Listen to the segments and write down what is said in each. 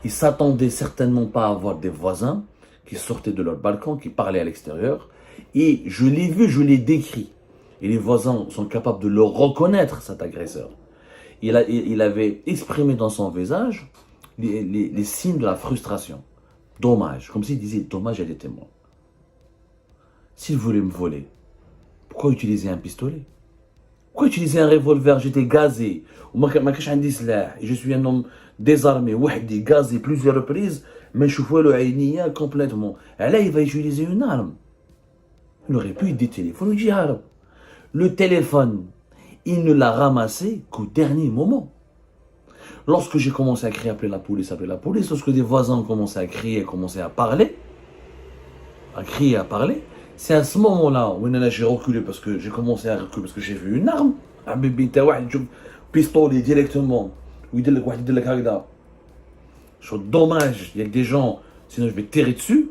Il s'attendait certainement pas à avoir des voisins qui sortaient de leur balcon, qui parlaient à l'extérieur. Et je l'ai vu, je l'ai décrit. Et les voisins sont capables de le reconnaître, cet agresseur. Il avait exprimé dans son visage les signes de la frustration. Dommage, comme s'il disait dommage, elle était morte. S'il voulait me voler, pourquoi utiliser un pistolet? Pourquoi utiliser un revolver? J'étais gazé. Je suis un homme désarmé, gazé plusieurs reprises, mais je vois le aïniya complètement. Et là, il va utiliser une arme. Il aurait pu des téléphones, le téléphone, il ne l'a ramassé qu'au dernier moment. Lorsque j'ai commencé à crier, appeler la police, lorsque des voisins ont commencé à crier, commencé à parler, à crier, à parler, c'est à ce moment-là où j'ai reculé parce que j'ai commencé à reculer parce que j'ai vu une arme. Un bébé, un pistolet directement. Où il dit le dommage, il y a que des gens, sinon je vais tirer dessus.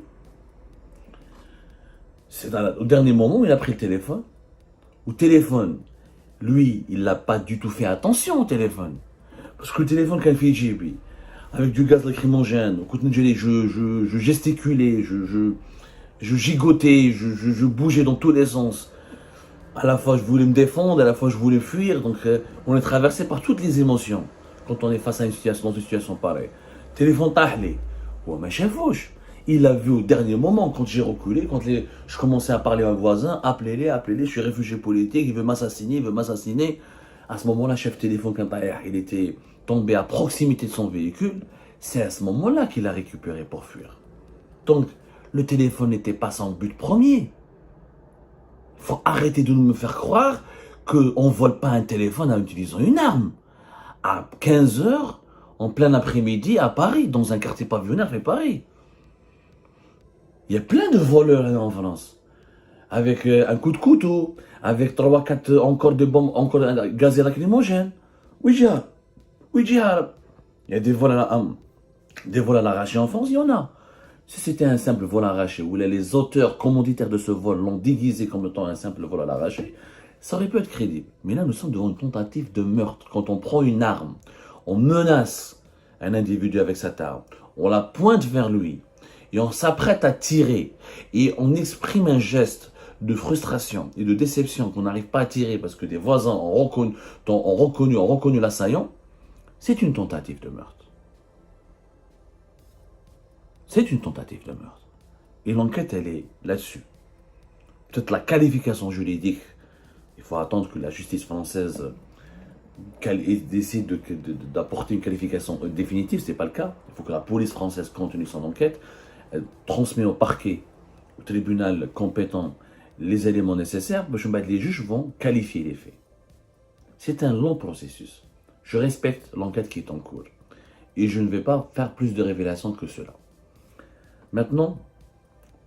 C'est au dernier moment où il a pris le téléphone. Au téléphone, lui, il n'a pas du tout fait attention au téléphone. Parce que le téléphone, quand il fait JB, avec du gaz lacrymogène, je gesticulais, je gigotais, je bougeais dans tous les sens. À la fois, je voulais me défendre, à la fois, je voulais fuir. Donc, on est traversé par toutes les émotions quand on est face à une situation, dans une situation pareille. Téléphone tahlé. Ouais, mais chefouche. Il l'a vu au dernier moment, quand j'ai reculé, je commençais à parler à un voisin, appelez-les, je suis réfugié politique, il veut m'assassiner. À ce moment-là, chef téléphone, quand il était tombé à proximité de son véhicule, c'est à ce moment-là qu'il a récupéré pour fuir. Donc, le téléphone n'était pas son but premier. Il faut arrêter de me faire croire qu'on ne vole pas un téléphone en utilisant une arme. À 15h, en plein après-midi, à Paris, dans un quartier pavillonnaire fait Paris. Il y a plein de voleurs en France. Avec un coup de couteau, avec 3-4 encore de bombes, encore gaz lacrymogène. Oui, il y a des vols à l'arraché en France, il y en a. Si c'était un simple vol arraché, où les auteurs commanditaires de ce vol l'ont déguisé comme étant un simple vol à l'arraché, ça aurait pu être crédible. Mais là, nous sommes devant une tentative de meurtre. Quand on prend une arme, on menace un individu avec cette arme, on la pointe vers lui, et on s'apprête à tirer, et on exprime un geste de frustration et de déception qu'on n'arrive pas à tirer parce que des voisins ont reconnu l'assaillant, c'est une tentative de meurtre. C'est une tentative de meurtre. Et l'enquête, elle est là-dessus. Peut-être la qualification juridique, il faut attendre que la justice française décide d'apporter une qualification définitive, ce n'est pas le cas. Il faut que la police française continue son enquête, elle transmet au parquet, au tribunal compétent, les éléments nécessaires, les juges vont qualifier les faits. C'est un long processus. Je respecte l'enquête qui est en cours. Et je ne vais pas faire plus de révélations que cela. Maintenant,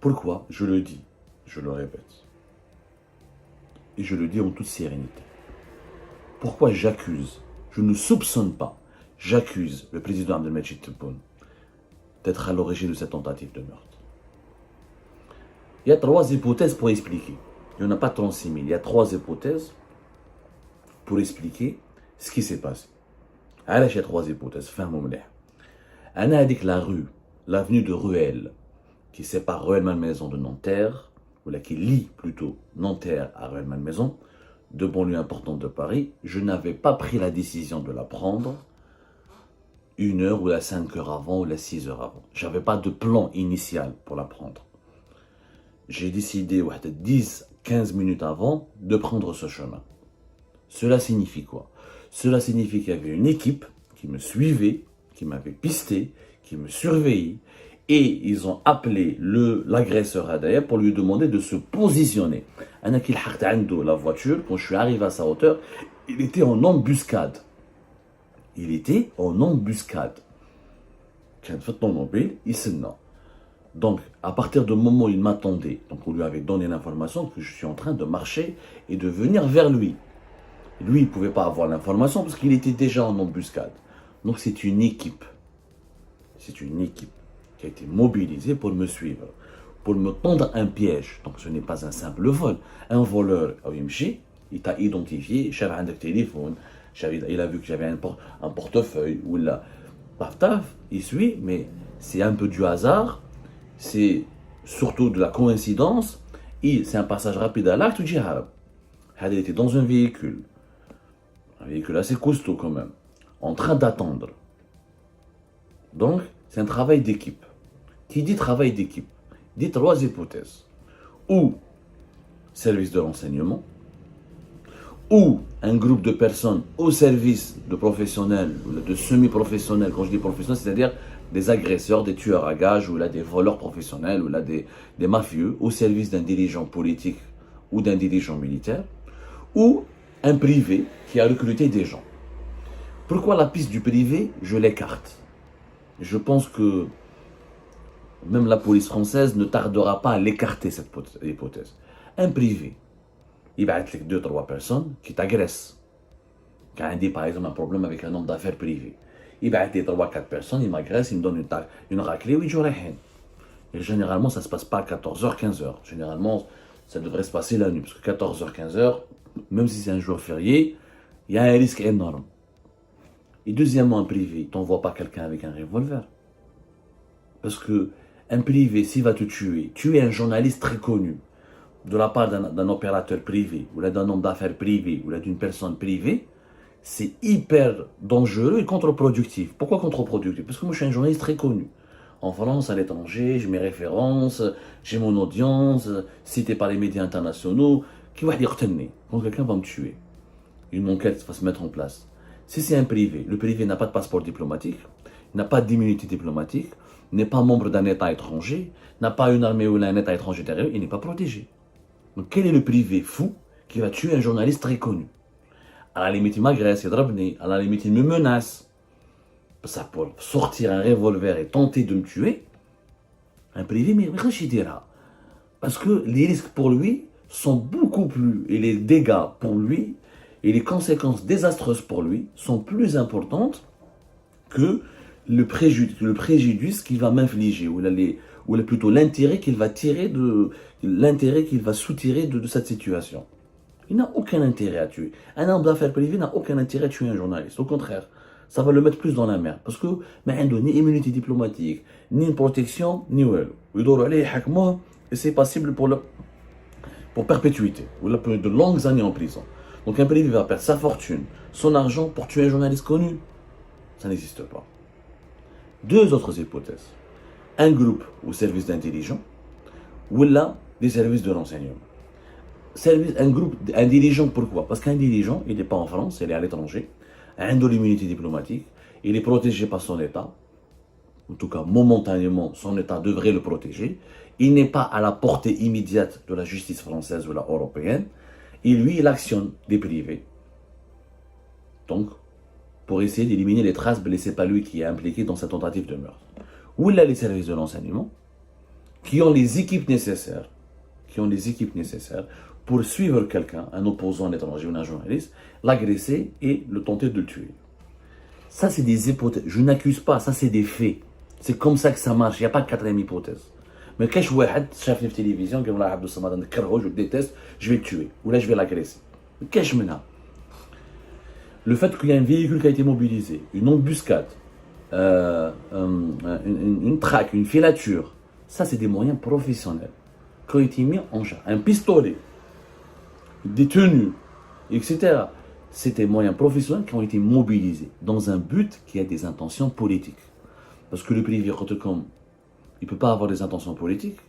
pourquoi je le dis, je le répète, et je le dis en toute sérénité. Pourquoi j'accuse, je ne soupçonne pas, j'accuse le président Abdelmajid Tebboune d'être à l'origine de cette tentative de meurtre. Il y a 3 hypothèses pour expliquer. Il n'y en a pas 36 000. Il y a 3 hypothèses pour expliquer ce qui s'est passé. Alors, il y a 3 hypothèses. Anna a dit que la rue, l'avenue de Ruelle, qui sépare Ruelle-Malmaison de Nanterre, ou qui lie plutôt Nanterre à Ruelle-Malmaison, 2 banlieues importantes de Paris, je n'avais pas pris la décision de la prendre 1 heure ou 5 heures avant ou 6 heures avant. Je n'avais pas de plan initial pour la prendre. J'ai décidé 10-15 minutes avant de prendre ce chemin. Cela signifie quoi? Cela signifie qu'il y avait une équipe qui me suivait, qui m'avait pisté, qui me surveillait, et ils ont appelé l'agresseur Hadaya pour lui demander de se positionner. La voiture, quand je suis arrivé à sa hauteur, il était en embuscade. Donc, à partir du moment où il m'attendait, donc on lui avait donné l'information que je suis en train de marcher et de venir vers lui. Lui, il ne pouvait pas avoir l'information parce qu'il était déjà en embuscade. Donc, c'est une équipe. C'est une équipe qui a été mobilisée pour me suivre, pour me tendre un piège. Donc, ce n'est pas un simple vol. Un voleur, il t'a identifié, il a vu que j'avais un portefeuille, ou là, Taf taf, il suit, mais c'est un peu du hasard, c'est surtout de la coïncidence, et c'est un passage rapide à l'acte, tu dis harab. Il était dans un véhicule assez costaud quand même, en train d'attendre. Donc, c'est un travail d'équipe. Qui dit travail d'équipe dit trois hypothèses. Ou service de renseignement, ou un groupe de personnes au service de professionnels ou de semi-professionnels. Quand je dis professionnels, c'est-à-dire des agresseurs, des tueurs à gages, ou là des voleurs professionnels, ou là des mafieux, au service d'un dirigeant politique ou d'un dirigeant militaire, ou un privé qui a recruté des gens. Pourquoi la piste du privé, je l'écarte? Je pense que même la police française ne tardera pas à l'écarter, cette hypothèse. Un privé, il va être 2-3 personnes qui t'agressent. Quand on dit par exemple un problème avec un homme d'affaires privé, il va être 3-4 personnes, il m'agresse, il me donne une raclée, oui, j'aurais rien. Et généralement, ça ne se passe pas à 14h, 15h. Généralement, ça devrait se passer la nuit, parce que 14h, 15h, même si c'est un jour férié, il y a un risque énorme. Et deuxièmement, un privé, tu n'envoies pas quelqu'un avec un revolver. Parce que un privé, s'il va te tuer, tu es un journaliste très connu, de la part d'un opérateur privé, ou d'un homme d'affaires privé, ou d'une personne privée, c'est hyper dangereux et contre-productif. Pourquoi contre-productif? Parce que moi, je suis un journaliste très connu. En France, à l'étranger, j'ai mes références, j'ai mon audience, cité par les médias internationaux. Qui va dire quand quelqu'un va me tuer, une enquête va se mettre en place. Si c'est un privé, le privé n'a pas de passeport diplomatique, n'a pas d'immunité diplomatique, n'est pas membre d'un État étranger, n'a pas une armée ou un État étranger derrière, il n'est pas protégé. Donc quel est le privé fou qui va tuer un journaliste très connu? À la limite, il m'agresse, il drabne, à la limite, il me menace. Ça pour sortir un revolver et tenter de me tuer, un privé, mais je dira. Parce que les risques pour lui sont beaucoup plus, et les dégâts pour lui, et les conséquences désastreuses pour lui sont plus importantes que le préjudice qu'il va m'infliger, ou plutôt l'intérêt qu'il va tirer l'intérêt qu'il va soutirer de cette situation. Il n'a aucun intérêt à tuer. Un homme d'affaires privé n'a aucun intérêt à tuer un journaliste. Au contraire, ça va le mettre plus dans la merde. Parce que, mais il n'a ni immunité diplomatique, ni une protection, ni well. Et c'est passible pour perpétuité, ou de longues années en prison. Donc un privé va perdre sa fortune, son argent pour tuer un journaliste connu. Ça n'existe pas. Deux autres hypothèses. Un groupe ou service d'intelligence, ou là, des services de renseignement. Un dirigeant, pourquoi? Parce qu'un dirigeant, il n'est pas en France, il est à l'étranger, il a l'immunité diplomatique, il est protégé par son État, en tout cas momentanément, son État devrait le protéger, il n'est pas à la portée immédiate de la justice française ou la européenne, et lui, il actionne des privés. Donc, pour essayer d'éliminer les traces blessées par lui qui est impliqué dans cette tentative de meurtre. Ou il a les services de renseignement, qui ont les équipes nécessaires, pour suivre quelqu'un, un opposant, un étranger ou un journaliste, l'agresser et le tenter de le tuer. Ça, c'est des hypothèses. Je n'accuse pas, ça, c'est des faits. C'est comme ça que ça marche. Il n'y a pas de quatrième hypothèse. Mais quand je vois un chef de télévision, je le déteste, je vais le tuer. Ou là, je vais l'agresser. Qu'est-ce que je Le fait qu'il y ait un véhicule qui a été mobilisé, une embuscade, une traque, une filature, ça, c'est des moyens professionnels qui ont été mis en charge. Un pistolet, des tenues, etc. C'est des moyens professionnels qui ont été mobilisés dans un but qui a des intentions politiques. Parce que le privé, il ne peut pas avoir des intentions politiques.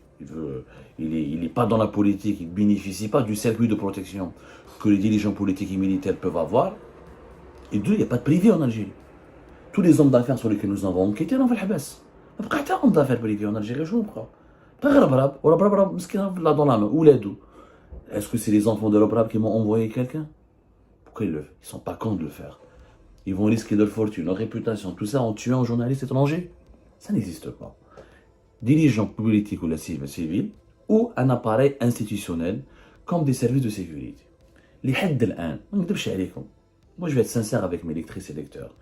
Il n'est pas dans la politique, il ne bénéficie pas du circuit de protection que les dirigeants politiques et militaires peuvent avoir. Et deux, il n'y a pas de privé en Algérie. Tous les hommes d'affaires sur lesquels nous avons enquêté, on va le habas. Il n'y a pas d'hommes d'affaires privés en Algérie, je ne crois pas. Là dans la main, où les deux? Est-ce que c'est les enfants de l'Obrab qui m'ont envoyé quelqu'un? Pourquoi ils le font? Ils ne sont pas cons de le faire. Ils vont risquer leur fortune, leur réputation, tout ça en tuant un journaliste étranger? Ça n'existe pas. Dirigeants politiques ou la civile, ou un appareil institutionnel comme des services de sécurité. Les hadd al-an, moi je vais être sincère avec mes lectrices et lecteurs,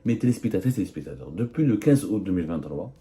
mes téléspectatrices et téléspectateurs. Depuis le 15 août 2023,